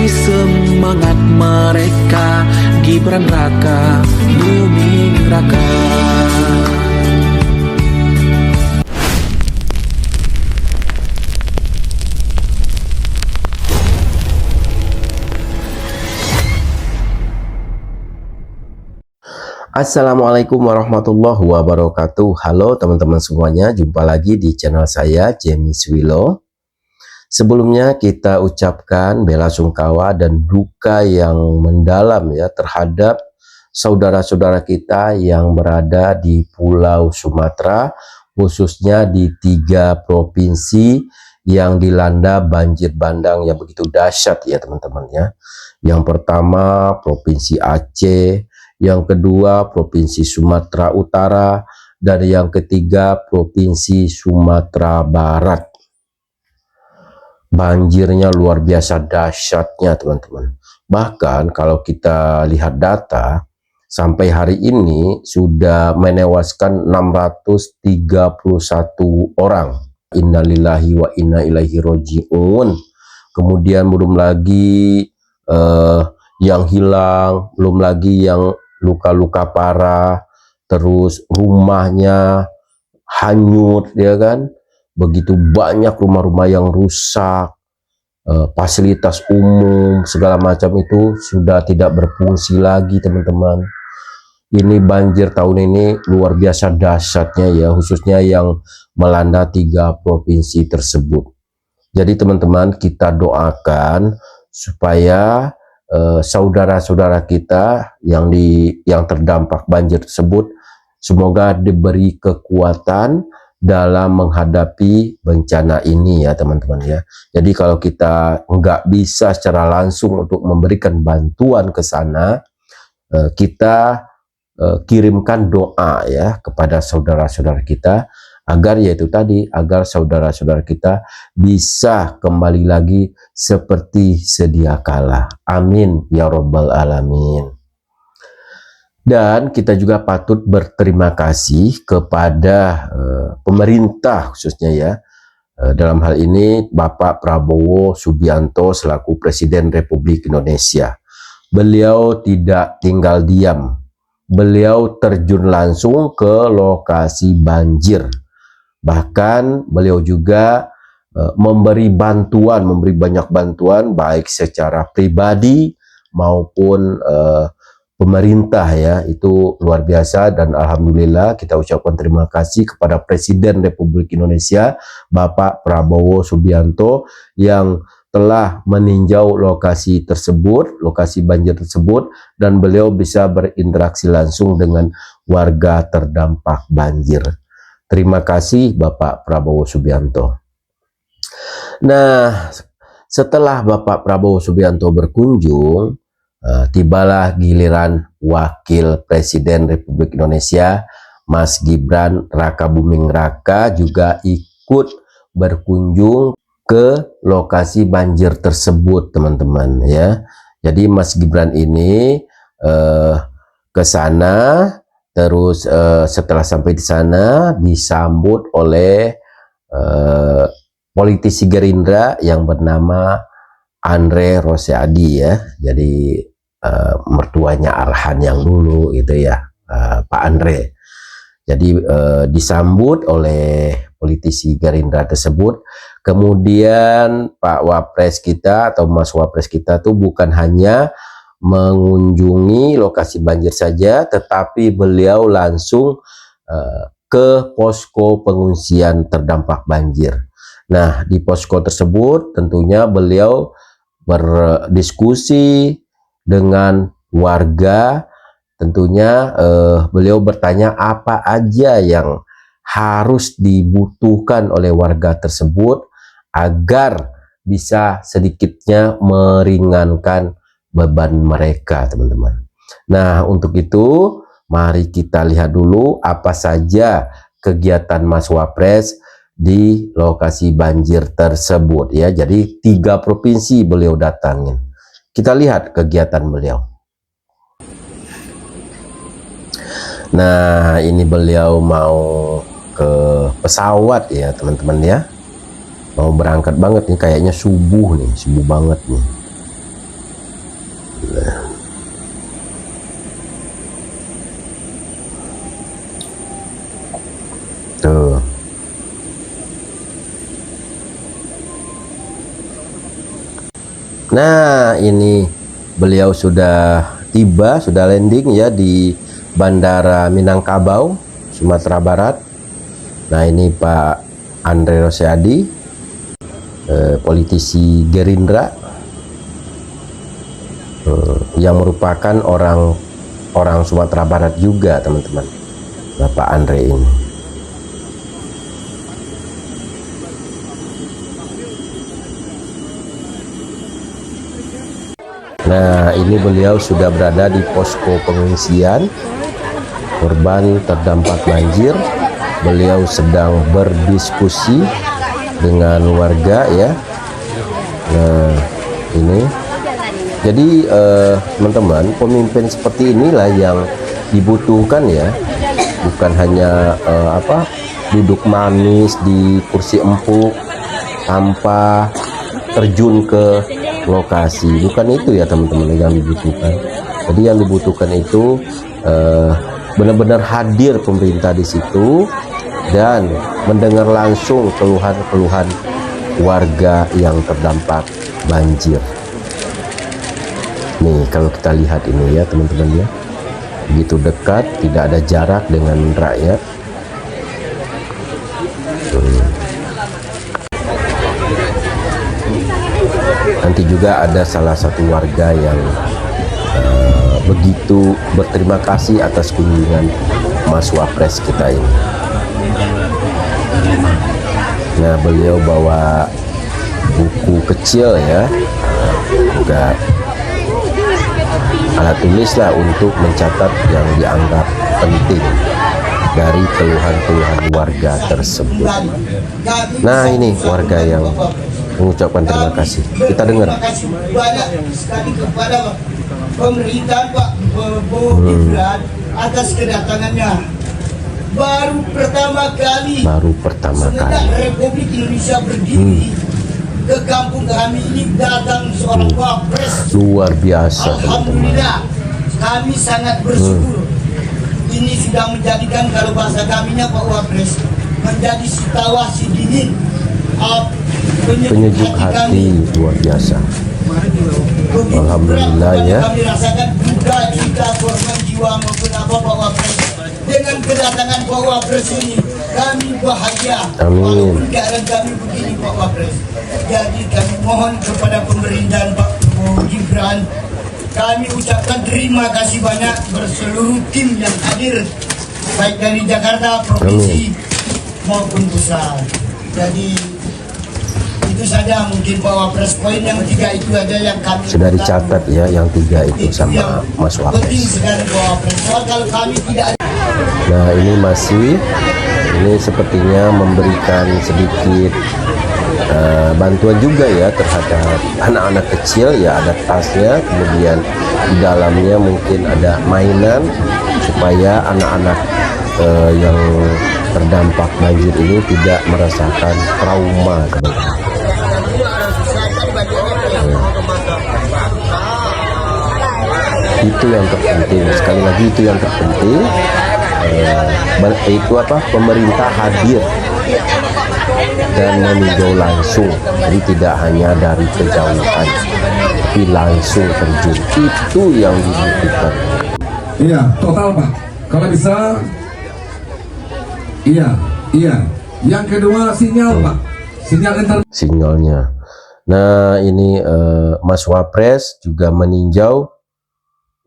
tinggi semangat mereka, Gibran Raka Buming Raka. Assalamualaikum warahmatullahi wabarakatuh. Halo teman-teman semuanya, jumpa lagi di channel saya James Wilo. Sebelumnya kita ucapkan belasungkawa dan duka yang mendalam ya terhadap saudara-saudara kita yang berada di Pulau Sumatera, khususnya di 3 provinsi yang dilanda banjir bandang yang begitu dahsyat ya teman-teman ya. Yang pertama Provinsi Aceh, yang kedua Provinsi Sumatera Utara, dan yang ketiga Provinsi Sumatera Barat. Banjirnya luar biasa dahsyatnya teman-teman. Bahkan kalau kita lihat data, sampai hari ini sudah menewaskan 631 orang. Innalillahi wa inna ilaihi roji'un. Kemudian belum lagi yang hilang, belum lagi yang luka-luka parah, terus rumahnya hanyut ya kan, begitu banyak rumah-rumah yang rusak, fasilitas umum segala macam itu sudah tidak berfungsi lagi teman-teman. Ini banjir tahun ini luar biasa dahsyatnya ya, khususnya yang melanda 3 provinsi tersebut. Jadi teman-teman, kita doakan supaya saudara-saudara kita yang terdampak banjir tersebut semoga diberi kekuatan dalam menghadapi bencana ini ya teman-teman ya. Jadi kalau kita nggak bisa secara langsung untuk memberikan bantuan ke sana, kita kirimkan doa ya kepada saudara-saudara kita agar yaitu tadi, agar saudara-saudara kita bisa kembali lagi seperti sedia kala. Amin ya robbal alamin. Dan kita juga patut berterima kasih kepada pemerintah khususnya ya, dalam hal ini Bapak Prabowo Subianto selaku Presiden Republik Indonesia. Beliau tidak tinggal diam, beliau terjun langsung ke lokasi banjir. Bahkan beliau juga memberi bantuan, memberi banyak bantuan baik secara pribadi maupun pemerintah ya. Itu luar biasa dan alhamdulillah kita ucapkan terima kasih kepada Presiden Republik Indonesia Bapak Prabowo Subianto yang telah meninjau lokasi tersebut, lokasi banjir tersebut, dan beliau bisa berinteraksi langsung dengan warga terdampak banjir. Terima kasih Bapak Prabowo Subianto. Nah, setelah Bapak Prabowo Subianto berkunjung, tibalah giliran Wakil Presiden Republik Indonesia Mas Gibran Raka Buming Raka juga ikut berkunjung ke lokasi banjir tersebut teman-teman ya. Jadi Mas Gibran ini ke sana. Terus setelah sampai di sana disambut oleh politisi Gerindra yang bernama Andre Rosiade ya. Jadi mertuanya Arhan yang dulu itu ya, Pak Andre. Jadi disambut oleh politisi Gerindra tersebut. Kemudian Pak Wapres kita atau Mas Wapres kita tuh bukan hanya mengunjungi lokasi banjir saja, tetapi beliau langsung ke posko pengungsian terdampak banjir. Nah, di posko tersebut tentunya beliau berdiskusi dengan warga. Tentunya beliau bertanya apa aja yang harus dibutuhkan oleh warga tersebut agar bisa sedikitnya meringankan beban mereka teman-teman. Nah, untuk itu mari kita lihat dulu apa saja kegiatan Mas Wapres di lokasi banjir tersebut ya. Jadi 3 provinsi beliau datangin. Kita lihat kegiatan beliau. Nah, ini beliau mau ke pesawat ya teman-teman ya. Mau berangkat banget nih, kayaknya subuh nih, subuh banget nih. Nah, ini beliau sudah tiba, sudah landing ya di Bandara Minangkabau, Sumatera Barat. Nah, ini Pak Andre Rosiadi, politisi Gerindra, yang merupakan orang Sumatera Barat juga, teman-teman. Bapak Andre ini. Nah, ini beliau sudah berada di posko pengungsian korban terdampak banjir. Beliau sedang berdiskusi dengan warga ya. Nah, ini jadi teman-teman, pemimpin seperti inilah yang dibutuhkan ya, bukan hanya duduk manis di kursi empuk tanpa terjun ke lokasi. Bukan itu ya teman-teman yang dibutuhkan. Jadi yang dibutuhkan itu benar-benar hadir pemerintah di situ dan mendengar langsung keluhan-keluhan warga yang terdampak banjir. Nih kalau kita lihat ini ya teman-teman ya, begitu dekat, tidak ada jarak dengan rakyat. Nanti juga ada salah satu warga yang begitu berterima kasih atas kunjungan Mas Wapres kita ini. Nah, beliau bawa buku kecil ya, juga alat tulis lah untuk mencatat yang dianggap penting dari keluhan-keluhan warga tersebut. Nah, ini warga yang mengucapkan terima kasih. Kita dengar. Terima kasih banyak sekali kepada pemerintah Pak Gibran atas kedatangannya. Baru pertama kali Republik Indonesia berdiri, ke kampung kami ini datang seorang Wapres. Luar biasa, Alhamdulillah, kami sangat bersyukur. Ini sudah menjadikan, kalau bahasa kaminya Pak Wapres, menjadi situasi dingin, penyejuk hati luar biasa. Alhamdulillah ya. Kami rasakan duka cita korban jiwa maupun apa Pak Wapres. Dengan kedatangan Pak Wapres ini, kami bahagia. Amin. Walaupun keadaan kami begini Pak Wapres. Jadi kami mohon kepada pemerintahan Pak Gibran, kami ucapkan terima kasih banyak berseluruh tim yang hadir, baik dari Jakarta, provinsi maupun pusat. Jadi itu saja mungkin Pak Wapres, poin yang 3 itu aja yang kami sudah dicatat ya, yang 3 itu sama Mas penting Wapres. sekali Pak Wapres. Soal kalau kami tidak ada. Nah, ini sepertinya memberikan sedikit bantuan juga ya terhadap anak-anak kecil ya, ada tasnya, kemudian di dalamnya mungkin ada mainan supaya anak-anak yang terdampak banjir ini tidak merasakan trauma. Itu yang terpenting, sekali lagi itu yang terpenting. Itu pemerintah hadir dan meninjau langsung, jadi tidak hanya dari kejauhan tapi langsung terjun. Itu yang dibutuhkan. Iya, total Pak, kalau bisa. Iya. Yang kedua sinyal Pak, sinyal internet. Sinyalnya. Nah, ini Mas Wapres juga meninjau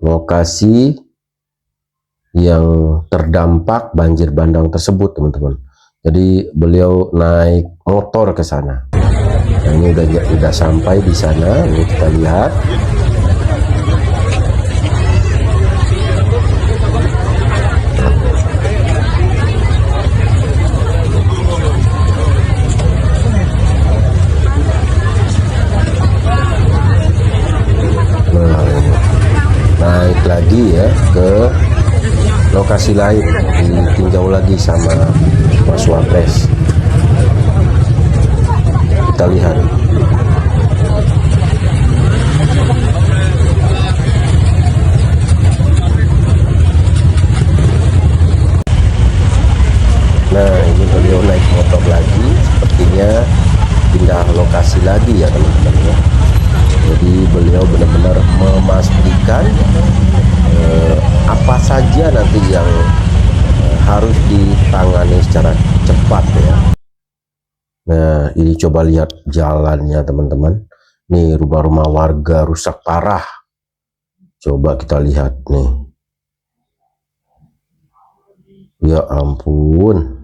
lokasi yang terdampak banjir bandang tersebut, teman-teman. Jadi beliau naik motor ke sana. Nah, ini udah sampai di sana. Ini kita lihat. Nah, naik lagi ya ke lokasi lain, ditinjau lagi sama Mas Wapres. Kita lihat. Nah, ini beliau naik motor lagi, sepertinya pindah lokasi lagi ya teman-teman ya. Jadi Nah, ini coba lihat jalannya teman-teman. Nih rumah-rumah warga rusak parah. Coba kita lihat nih. Ya ampun.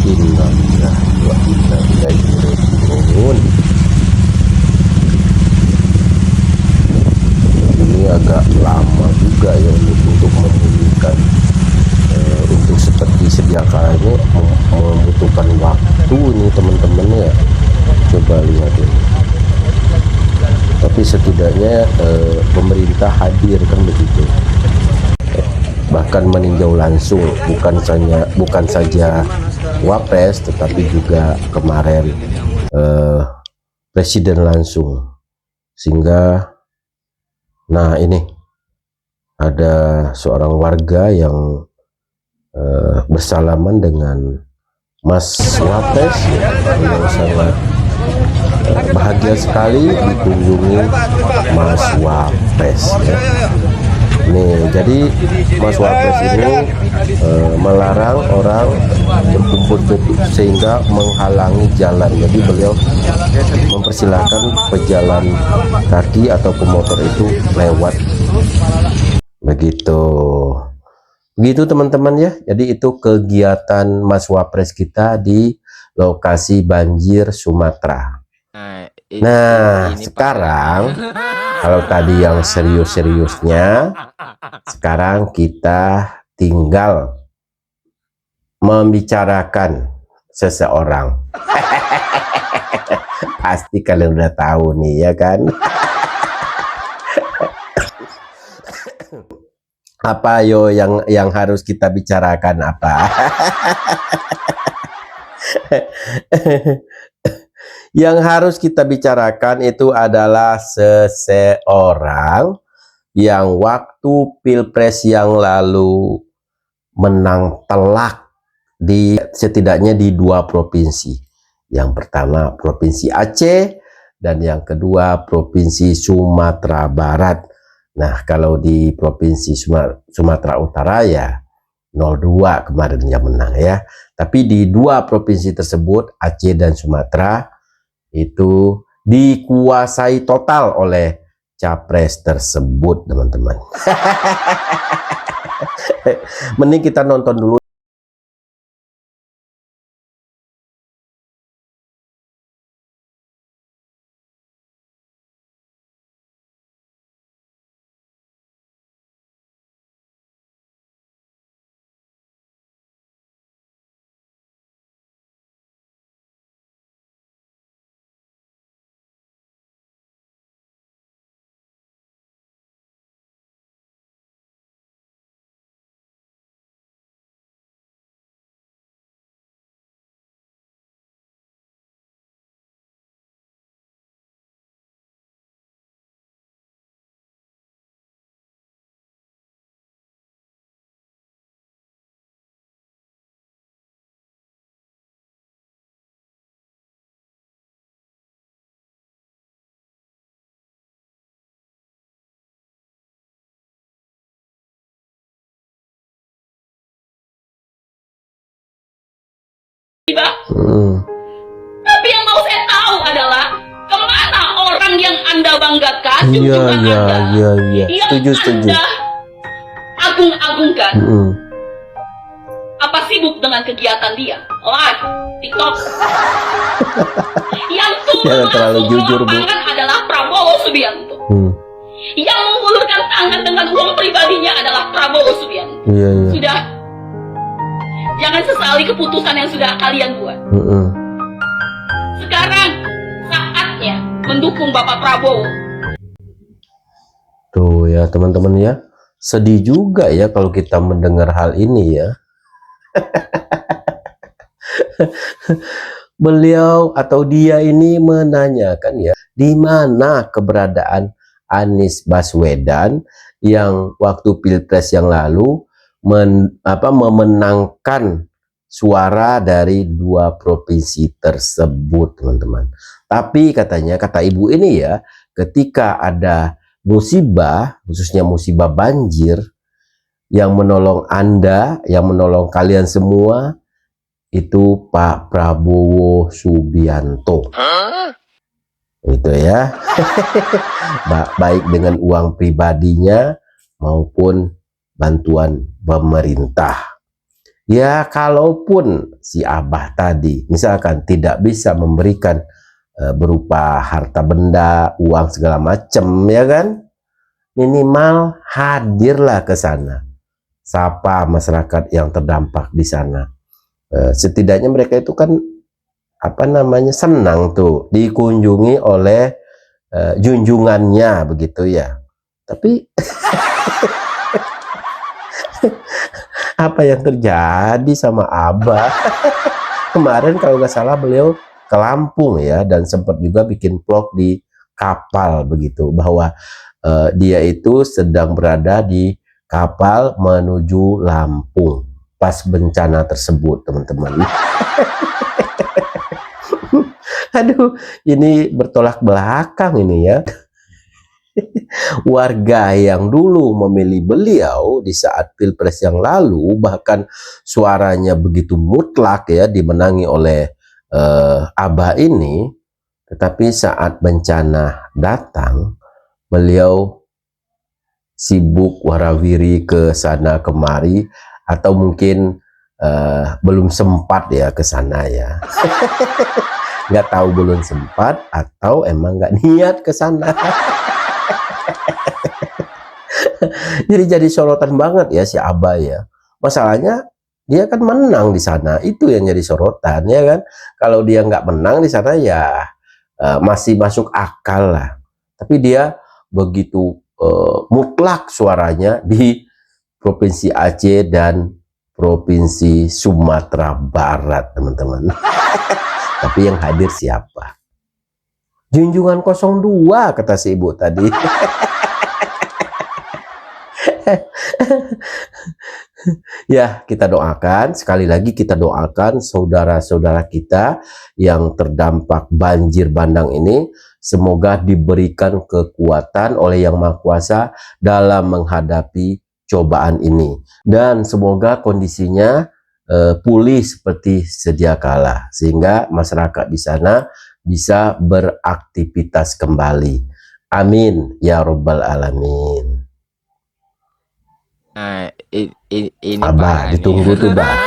Innalillahi wa inna ilaihi raji'un. Ini agak lama juga ya untuk memulihkan, untuk seperti sedia kalanya membutuhkan waktu ini teman-teman ya. Coba lihat ini. Tapi setidaknya pemerintah hadir kan begitu. Bahkan meninjau langsung, bukan saja Wapres tetapi juga kemarin Presiden langsung. Sehingga nah ini ada seorang warga yang bersalaman dengan Mas Wapres yang sangat bahagia sekali dikunjungi Mas Wapres ya. Nih, jadi Mas Wapres ini melarang orang berkumpul sehingga menghalangi jalan. Jadi beliau mempersilahkan pejalan kaki atau pemotor itu lewat. Begitu. Begitu teman-teman ya. Jadi itu kegiatan Mas Wapres kita di lokasi banjir Sumatera. Nah, sekarang kalau tadi yang serius-seriusnya, sekarang kita tinggal membicarakan seseorang. Pasti kalian udah tahu nih ya kan. Apa yo yang harus kita bicarakan apa? Yang harus kita bicarakan itu adalah seseorang yang waktu Pilpres yang lalu menang telak setidaknya di 2 provinsi. Yang pertama Provinsi Aceh dan yang kedua Provinsi Sumatera Barat. Nah, kalau di Provinsi Sumatera Utara ya 02 kemarin yang menang ya. Tapi di 2 provinsi tersebut, Aceh dan Sumatera, itu dikuasai total oleh capres tersebut teman-teman. Mending kita nonton dulu. Tapi yang mau saya tahu adalah kemana orang yang Anda banggakan, junjungan Anda, yang Setuju. Anda agung-agungkan. Apa sibuk dengan kegiatan dia? Live, TikTok. Yang Jangan terlalu jujur, Bu. adalah Prabowo Subianto. Yang mengulurkan tangan dengan uang pribadinya adalah Prabowo Subianto. Sudah. Jangan sesali keputusan yang sudah kalian buat. Sekarang saatnya mendukung Bapak Prabowo. Tuh ya teman-teman ya. Sedih juga ya kalau kita mendengar hal ini ya. Beliau atau dia ini menanyakan ya, di mana keberadaan Anies Baswedan yang waktu Pilpres yang lalu memenangkan suara dari dua provinsi tersebut, teman-teman. Tapi katanya, kata ibu ini ya, ketika ada musibah, khususnya musibah banjir, yang menolong Anda, yang menolong kalian semua, itu Pak Prabowo Subianto. Itu ya. Baik dengan uang pribadinya maupun bantuan pemerintah. Ya, kalaupun si Abah tadi misalkan tidak bisa memberikan berupa harta benda, uang segala macam, ya kan, minimal hadirlah ke sana, sapa masyarakat yang terdampak di sana. Setidaknya mereka itu kan senang tuh dikunjungi oleh junjungannya, begitu ya. Tapi apa yang terjadi sama Abah? Kemarin kalau nggak salah beliau ke Lampung ya, dan sempat juga bikin vlog di kapal begitu, bahwa dia itu sedang berada di kapal menuju Lampung pas bencana tersebut, teman-teman. Aduh, ini bertolak belakang ini ya. Warga yang dulu memilih beliau di saat Pilpres yang lalu, bahkan suaranya begitu mutlak ya, dimenangi oleh Abah ini, tetapi saat bencana datang, beliau sibuk warawiri ke sana kemari, atau mungkin belum sempat ya ke sana ya. Nggak tahu belum sempat atau emang nggak niat ke sana. Jadi sorotan banget ya si Abah ya. Masalahnya dia kan menang di sana, itu yang jadi sorotan ya kan. Kalau dia nggak menang di sana ya masih masuk akal lah. Tapi dia begitu mutlak suaranya di Provinsi Aceh dan Provinsi Sumatera Barat, teman-teman. Tapi yang hadir siapa? Junjungan 02, kata si ibu tadi. Ya, kita doakan, sekali lagi kita doakan saudara-saudara kita yang terdampak banjir bandang ini, semoga diberikan kekuatan oleh Yang Maha Kuasa dalam menghadapi cobaan ini, dan semoga kondisinya pulih seperti sedia kala, sehingga masyarakat di sana bisa beraktivitas kembali. Amin ya robbal alamin. Ini Abah ditunggu tuh, Bah.